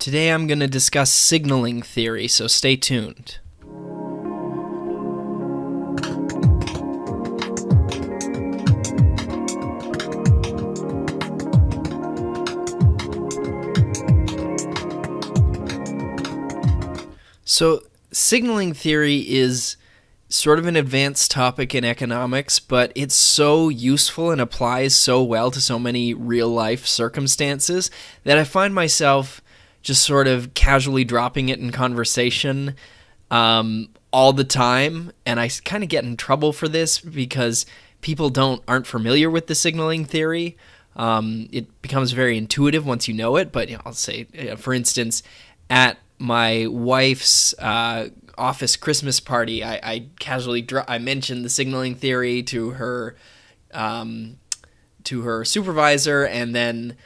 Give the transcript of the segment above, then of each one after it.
Today I'm going to discuss signaling theory, so stay tuned. So, signaling theory is sort of an advanced topic in economics, but it's so useful and applies so well to so many real-life circumstances that I find myself just sort of casually dropping it in conversation all the time, and I kind of get in trouble for this because people aren't familiar with the signaling theory. It becomes very intuitive once you know it, but I'll say, for instance, at my wife's office Christmas party, I casually I mentioned the signaling theory to her supervisor, and then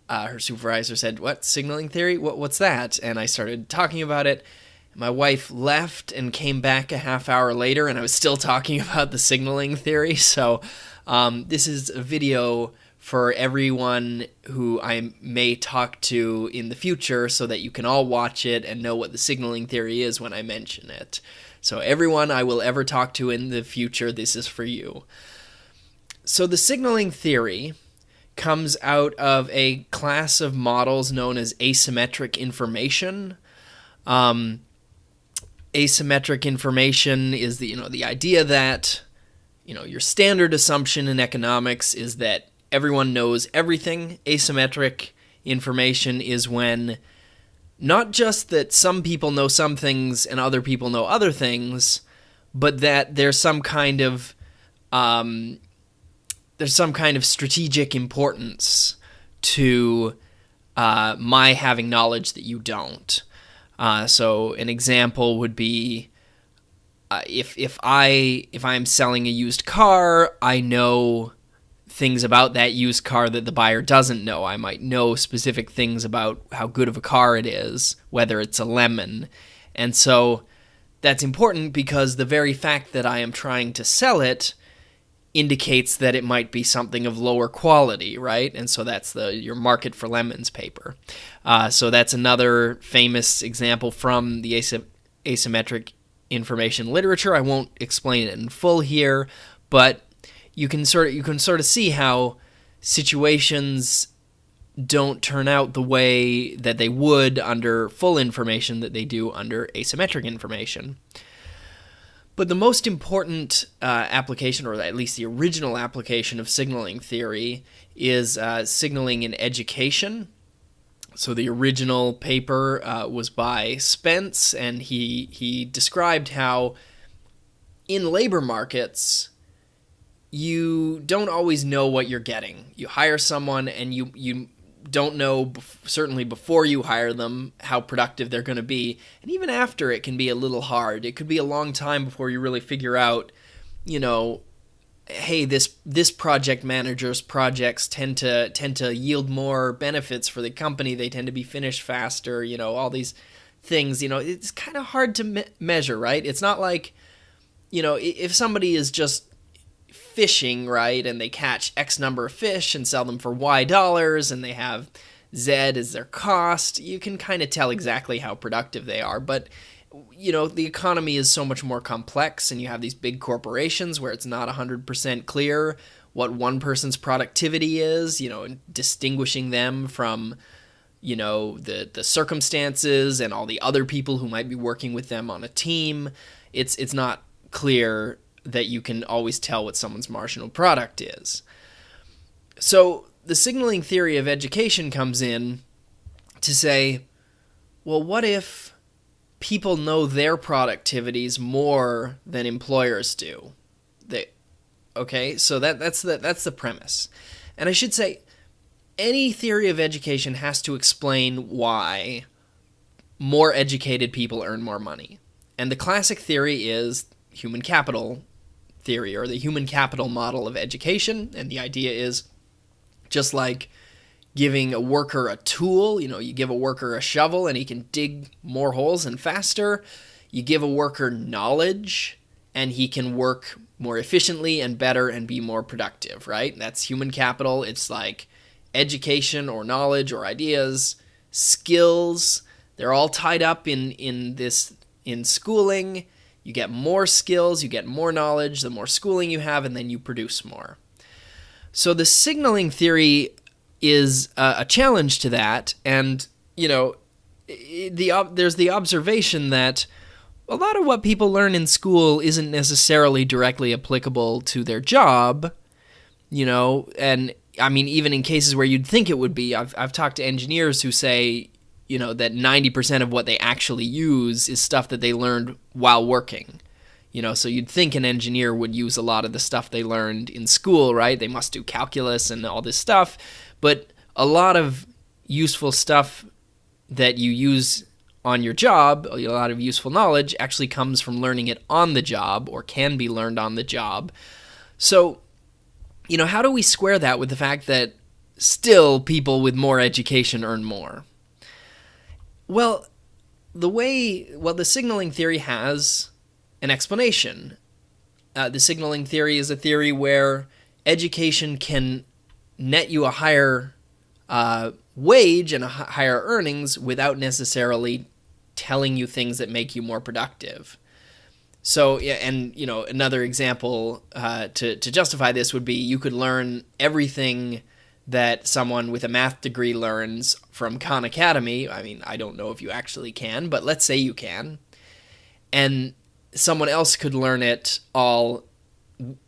her supervisor said, "What, signaling theory? What's that?" And I started talking about it. My wife left and came back a half hour later, and I was still talking about the signaling theory. So this is a video for everyone who I may talk to in the future so that you can all watch it and know what the signaling theory is when I mention it. So everyone I will ever talk to in the future, this is for you. So the signaling theory comes out of a class of models known as asymmetric information. Asymmetric information is the idea that your standard assumption in economics is that everyone knows everything. Asymmetric information is when not just that some people know some things and other people know other things, but that there's some kind of strategic importance to my having knowledge that you don't. So an example would be if I'm selling a used car, I know things about that used car that the buyer doesn't know. I might know specific things about how good of a car it is, whether it's a lemon. And so that's important because the very fact that I am trying to sell it indicates that it might be something of lower quality, right? And so that's your market for lemons paper. So that's another famous example from the asymmetric information literature. I won't explain it in full here, but you can sort of see how situations don't turn out the way that they would under full information that they do under asymmetric information. But the most important application, or at least the original application of signaling theory, is signaling in education. So the original paper was by Spence, and he described how in labor markets, you don't always know what you're getting. You hire someone and you don't know, certainly before you hire them, how productive they're going to be. And even after, it can be a little hard. It could be a long time before you really figure out, hey, this project manager's projects tend to yield more benefits for the company. They tend to be finished faster, all these things. It's kind of hard to measure, right? It's not like, if somebody is just fishing, right, and they catch X number of fish and sell them for Y dollars, and they have Z as their cost, you can kind of tell exactly how productive they are. But the economy is so much more complex, and you have these big corporations where it's not 100% clear what one person's productivity is, and distinguishing them from the circumstances and all the other people who might be working with them on a team. It's not clear that you can always tell what someone's marginal product is. So the signaling theory of education comes in to say, well, what if people know their productivities more than employers do? So that's the premise. And I should say, any theory of education has to explain why more educated people earn more money. And the classic theory is human capital theory, or the human capital model of education. And the idea is just like giving a worker a tool, you give a worker a shovel and he can dig more holes and faster. You give a worker knowledge and he can work more efficiently and better and be more productive, right? That's human capital. It's like education or knowledge or ideas, skills They're all tied up in schooling. You get more skills, you get more knowledge, the more schooling you have, and then you produce more. So the signaling theory is a challenge to that, and there's the observation that a lot of what people learn in school isn't necessarily directly applicable to their job, and I mean, even in cases where you'd think it would be. I've talked to engineers who say, that 90% of what they actually use is stuff that they learned while working. So you'd think an engineer would use a lot of the stuff they learned in school, right? They must do calculus and all this stuff, but a lot of useful stuff that you use on your job, a lot of useful knowledge, actually comes from learning it on the job or can be learned on the job. So, how do we square that with the fact that still people with more education earn more? Well, the signaling theory has an explanation. The signaling theory is a theory where education can net you a higher wage and a higher earnings without necessarily telling you things that make you more productive. So, and another example to justify this would be you could learn everything that someone with a math degree learns from Khan Academy. I mean, I don't know if you actually can, but let's say you can. And someone else could learn it all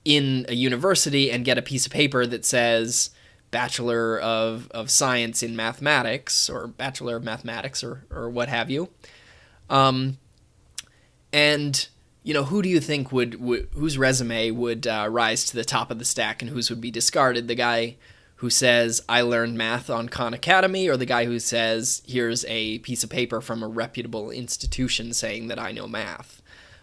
in a university and get a piece of paper that says Bachelor of Science in Mathematics or Bachelor of Mathematics or what have you. And who do you think whose resume would rise to the top of the stack and whose would be discarded? The guy who says, I learned math on Khan Academy, or the guy who says, here's a piece of paper from a reputable institution saying that I know math,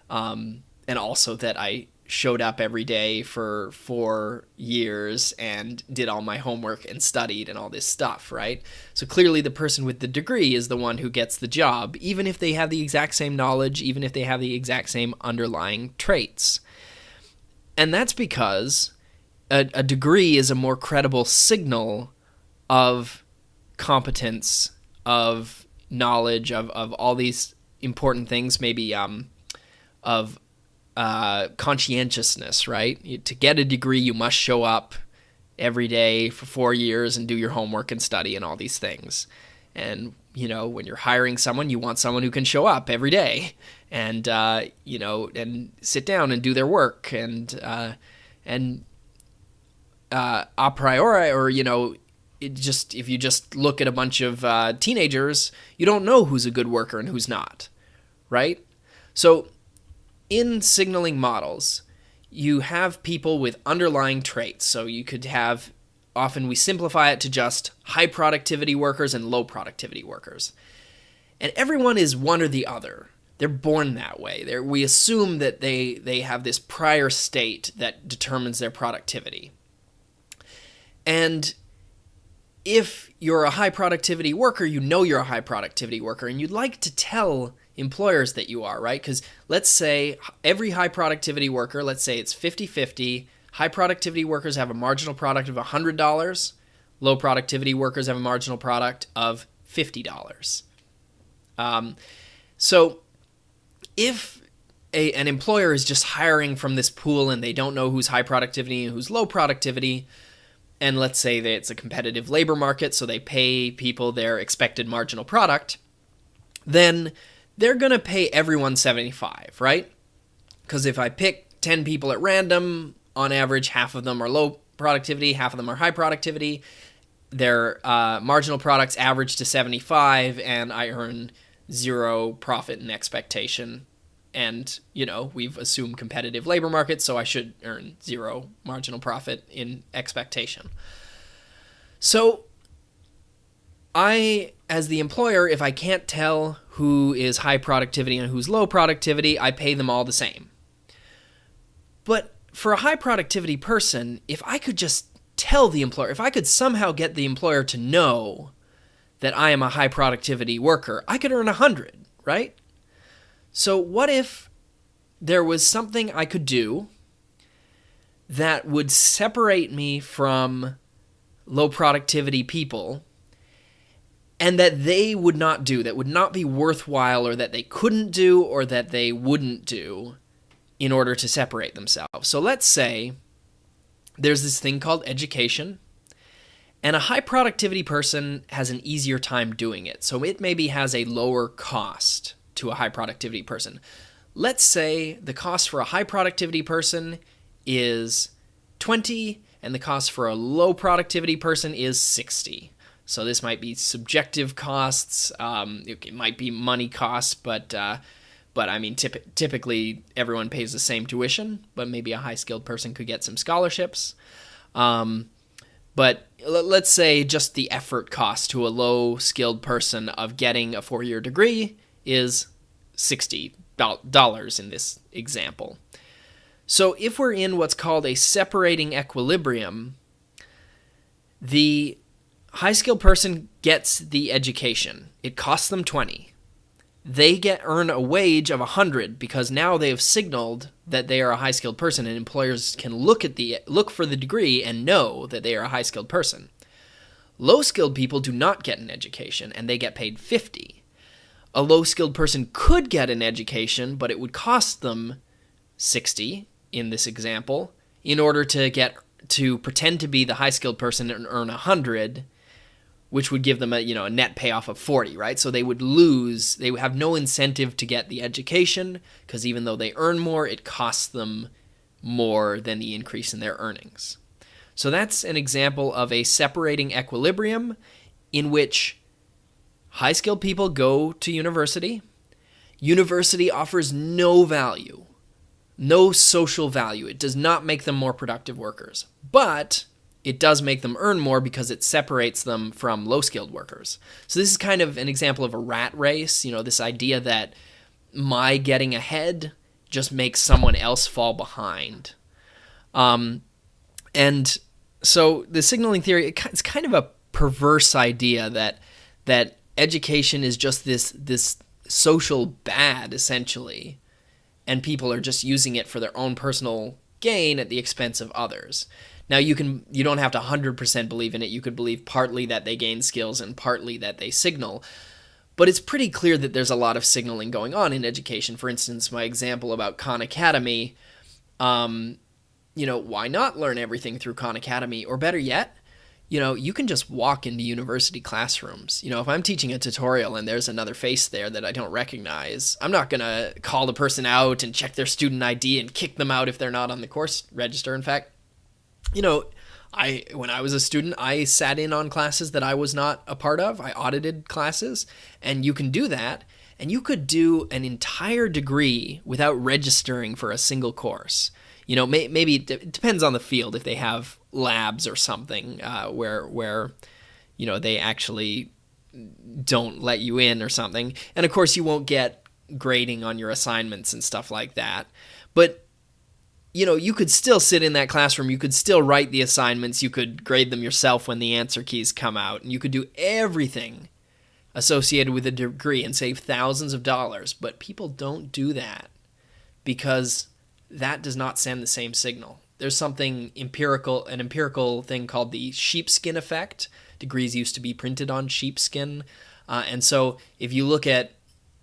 and also that I showed up every day for 4 years and did all my homework and studied and all this stuff, right? So clearly the person with the degree is the one who gets the job, even if they have the exact same knowledge, even if they have the exact same underlying traits. And that's because a degree is a more credible signal of competence, of knowledge, of all these important things, maybe of conscientiousness, right? To get a degree, you must show up every day for 4 years and do your homework and study and all these things. And, when you're hiring someone, you want someone who can show up every day and, and sit down and do their work and a priori, or, if you just look at a bunch of teenagers, you don't know who's a good worker and who's not, right? So in signaling models, you have people with underlying traits. So you could have, often we simplify it to just high productivity workers and low productivity workers. And everyone is one or the other. They're born that way. We assume that they have this prior state that determines their productivity. And if you're a high productivity worker, you're a high productivity worker, and you'd like to tell employers that you are, right? Because let's say every high productivity worker, let's say it's 50-50, high productivity workers have a marginal product of $100, low productivity workers have a marginal product of $50. So if an employer is just hiring from this pool and they don't know who's high productivity and who's low productivity, and let's say that it's a competitive labor market, so they pay people their expected marginal product, then they're going to pay everyone $75, right? Because if I pick 10 people at random, on average, half of them are low productivity, half of them are high productivity. Their marginal products average to 75, and I earn zero profit in expectation. And, we've assumed competitive labor market, so I should earn zero marginal profit in expectation. So I, as the employer, if I can't tell who is high productivity and who's low productivity, I pay them all the same. But for a high productivity person, if I could just tell the employer, if I could somehow get the employer to know that I am a high productivity worker, I could earn 100, right? So what if there was something I could do that would separate me from low productivity people and that they would not do, that would not be worthwhile, or that they couldn't do, or that they wouldn't do in order to separate themselves. So let's say there's this thing called education, and a high productivity person has an easier time doing it. So it maybe has a lower cost to a high productivity person. Let's say the cost for a high productivity person is 20, and the cost for a low productivity person is 60. So this might be subjective costs. It might be money costs, but I mean, typically everyone pays the same tuition, but maybe a high-skilled person could get some scholarships. But let's say just the effort cost to a low-skilled person of getting a 4-year degree is $60 in this example. So if we're in what's called a separating equilibrium, the high-skilled person gets the education. It costs them 20. They earn a wage of 100 because now they have signaled that they are a high-skilled person, and employers can look for the degree and know that they are a high-skilled person. Low-skilled people do not get an education, and they get paid 50. A low-skilled person could get an education, but it would cost them 60 in this example in order to pretend to be the high-skilled person and earn 100, which would give them a net payoff of 40, right? So they would have no incentive to get the education, because even though they earn more, it costs them more than the increase in their earnings. So that's an example of a separating equilibrium in which high-skilled people go to university. University offers no value, no social value. It does not make them more productive workers, but it does make them earn more because it separates them from low-skilled workers. So this is kind of an example of a rat race, this idea that my getting ahead just makes someone else fall behind. And so the signaling theory, it's kind of a perverse idea that education is just this social bad, essentially, and people are just using it for their own personal gain at the expense of others. Now, you don't have to 100% believe in it. You could believe partly that they gain skills and partly that they signal. But it's pretty clear that there's a lot of signaling going on in education. For instance, my example about Khan Academy, why not learn everything through Khan Academy? Or better yet, you can just walk into university classrooms. If I'm teaching a tutorial and there's another face there that I don't recognize, I'm not going to call the person out and check their student ID and kick them out if they're not on the course register. In fact, when I was a student, I sat in on classes that I was not a part of. I audited classes, and you can do that, and you could do an entire degree without registering for a single course. Maybe it depends on the field if they have labs or something where they actually don't let you in or something. And of course, you won't get grading on your assignments and stuff like that. But you could still sit in that classroom. You could still write the assignments. You could grade them yourself when the answer keys come out. And you could do everything associated with a degree and save thousands of dollars. But people don't do that because that does not send the same signal. There's an empirical thing called the sheepskin effect. Degrees used to be printed on sheepskin. And so if you look at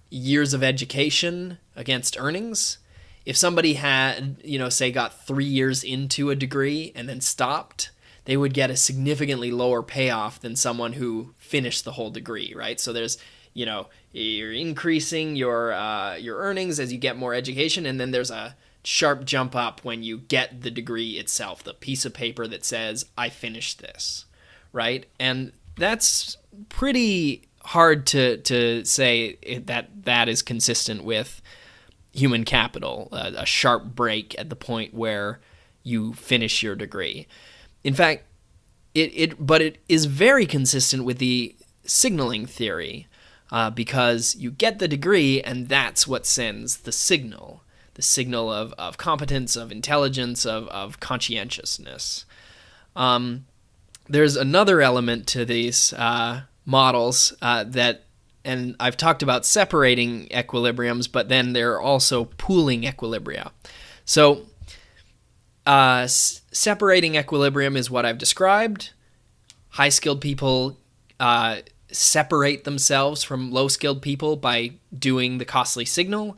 years of education against earnings, if somebody had, say got 3 years into a degree and then stopped, they would get a significantly lower payoff than someone who finished the whole degree, right? So there's, you're increasing your earnings as you get more education, and then there's a sharp jump up when you get the degree itself, the piece of paper that says, I finished this, right? And that's pretty hard to say that is consistent with human capital, a sharp break at the point where you finish your degree. In fact, it is very consistent with the signaling theory because you get the degree and that's what sends the signal of competence, of intelligence, of conscientiousness. There's another element to these models and I've talked about separating equilibriums, but then there are also pooling equilibria. So separating equilibrium is what I've described. High-skilled people separate themselves from low-skilled people by doing the costly signal,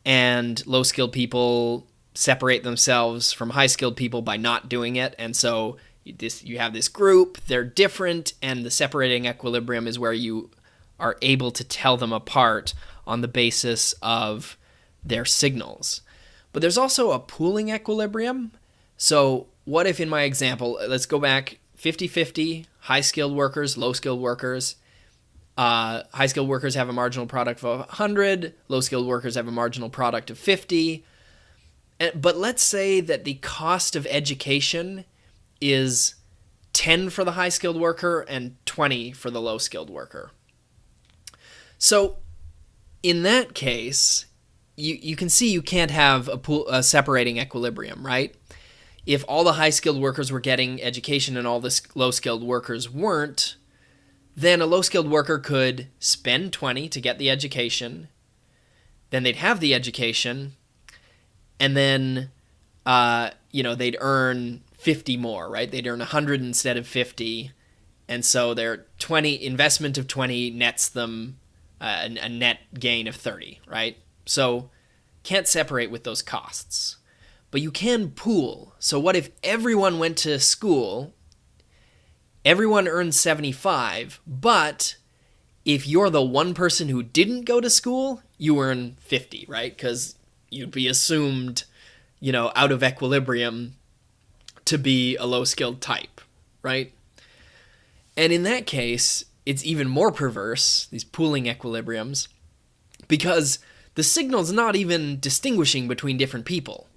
and low-skilled people separate themselves from high-skilled people by not doing it. And so you have this group, they're different, and the separating equilibrium is where you are able to tell them apart on the basis of their signals. But there's also a pooling equilibrium. So what if in my example, let's go back 50-50, high-skilled workers, low-skilled workers. High-skilled workers have a marginal product of 100, low-skilled workers have a marginal product of 50. But let's say that the cost of education is 10 for the high-skilled worker and 20 for the low-skilled worker. So in that case, you can see you can't have a separating equilibrium, right? If all the high-skilled workers were getting education and all the low-skilled workers weren't, then a low-skilled worker could spend 20 to get the education, then they'd have the education, and then they'd earn 50 more, right? They'd earn 100 instead of 50, and so their 20 investment of 20 nets them a net gain of 30, right? So can't separate with those costs. But you can pool. So what if everyone went to school, everyone earned 75, but if you're the one person who didn't go to school, you earn 50, right? Because you'd be assumed, out of equilibrium to be a low-skilled type, right? And in that case, it's even more perverse, these pooling equilibriums, because the signal's not even distinguishing between different people.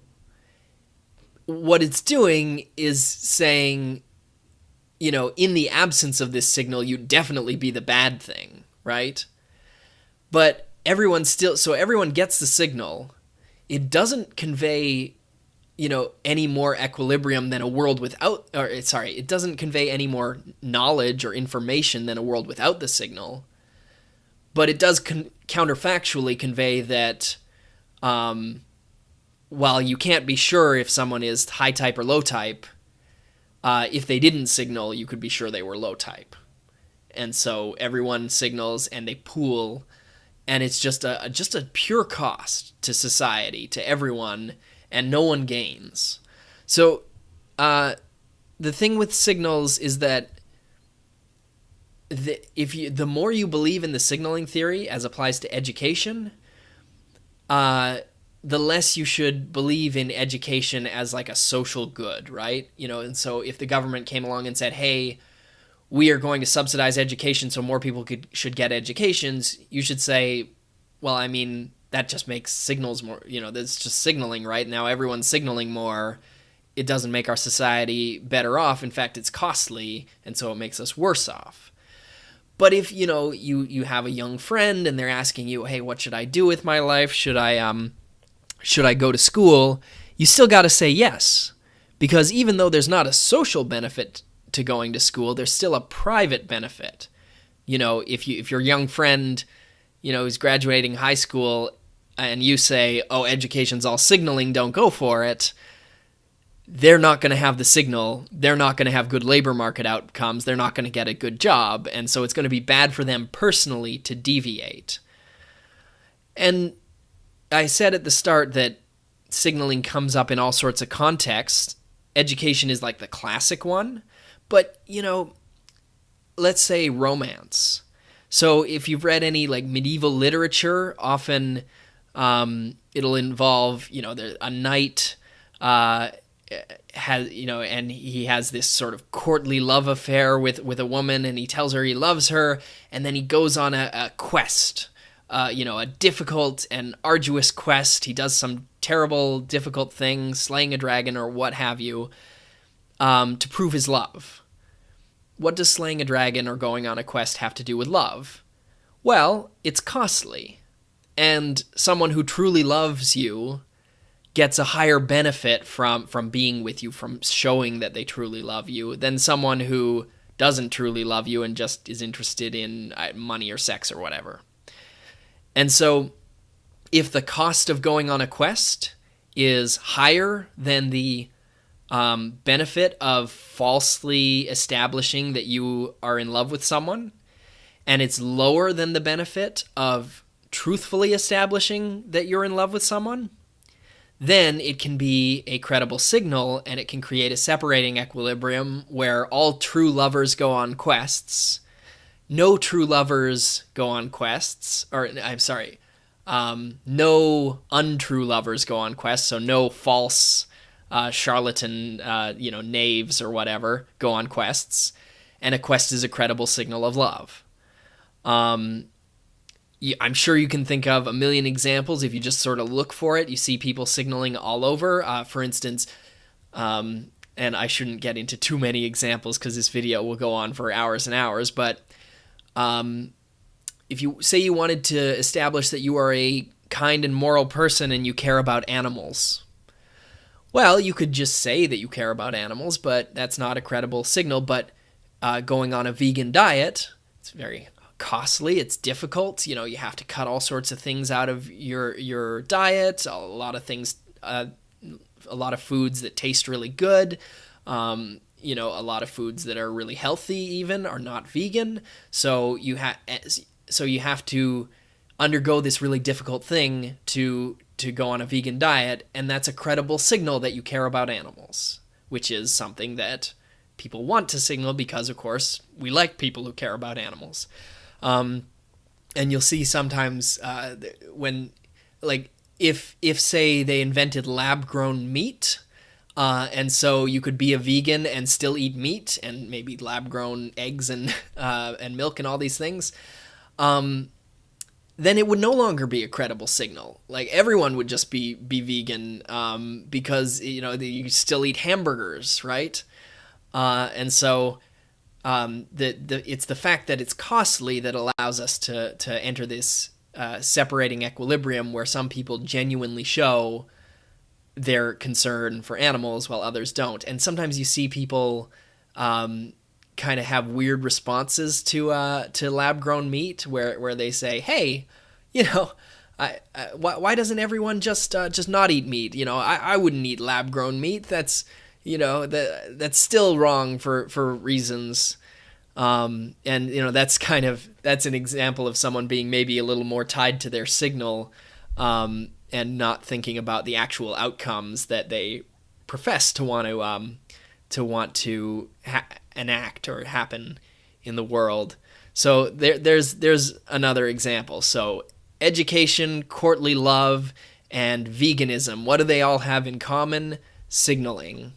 What it's doing is saying, in the absence of this signal, you'd definitely be the bad thing, right? But everyone gets the signal. It doesn't convey, any more equilibrium than a world without, it doesn't convey any more knowledge or information than a world without the signal. But it does counterfactually convey that, while you can't be sure if someone is high type or low type, if they didn't signal, you could be sure they were low type. And so everyone signals and they pool, and it's just a pure cost to society, to everyone, and no one gains. So the thing with signals is that the more you believe in the signaling theory as applies to education, the less you should believe in education as like a social good, right? And so if the government came along and said, hey, we are going to subsidize education so more people should get educations, you should say, well, I mean, that just makes signals more, that's just signaling, right? Now everyone's signaling more. It doesn't make our society better off. In fact, it's costly, and so it makes us worse off. But if, you have a young friend and they're asking you, hey, what should I do with my life? Should I go to school? You still got to say yes, because even though there's not a social benefit to going to school, there's still a private benefit. If your young friend, is graduating high school and you say, oh, education's all signaling, don't go for it, they're not going to have the signal. They're not going to have good labor market outcomes. They're not going to get a good job. And so it's going to be bad for them personally to deviate. And I said at the start that signaling comes up in all sorts of contexts. Education is like the classic one. But, let's say romance. So if you've read any like medieval literature, often it'll involve, a knight and he has this sort of courtly love affair with a woman, and he tells her he loves her, and then he goes on a quest. A difficult and arduous quest. He does some terrible, difficult things, slaying a dragon or what have you, to prove his love. What does slaying a dragon or going on a quest have to do with love? Well, it's costly. And someone who truly loves you gets a higher benefit from being with you, from showing that they truly love you, than someone who doesn't truly love you and just is interested in money or sex or whatever. And so if the cost of going on a quest is higher than the benefit of falsely establishing that you are in love with someone, and it's lower than the benefit of truthfully establishing that you're in love with someone, then it can be a credible signal, and it can create a separating equilibrium where all true lovers go on quests, no true lovers go on quests, or I'm sorry, no untrue lovers go on quests, so no false charlatan, knaves or whatever go on quests, and a quest is a credible signal of love. I'm sure you can think of a million examples if you just sort of look for it. You see people signaling all over. For instance, and I shouldn't get into too many examples because this video will go on for hours and hours, but if you say you wanted to establish that you are a kind and moral person and you care about animals, well, you could just say that you care about animals, but that's not a credible signal. But going on a vegan diet, it's very costly, it's difficult, you have to cut all sorts of things out of your diet, a lot of things, a lot of foods that taste really good, a lot of foods that are really healthy even are not vegan, so you have to undergo this really difficult thing to go on a vegan diet, and that's a credible signal that you care about animals, which is something that people want to signal because, of course, we like people who care about animals. And you'll see sometimes when, like, if say they invented lab-grown meat, and so you could be a vegan and still eat meat and maybe lab-grown eggs and milk and all these things, then it would no longer be a credible signal. Like, everyone would just be vegan because you still eat hamburgers, right? And so. It's the fact that it's costly that allows us to enter this separating equilibrium where some people genuinely show their concern for animals while others don't. And sometimes you see people kind of have weird responses to lab-grown meat where they say, hey, why doesn't everyone just not eat meat? I wouldn't eat lab-grown meat. That's that's still wrong for reasons. And that's an example of someone being maybe a little more tied to their signal, and not thinking about the actual outcomes that they profess to want to enact or happen in the world. So there's another example. So education, courtly love, and veganism. What do they all have in common? Signaling.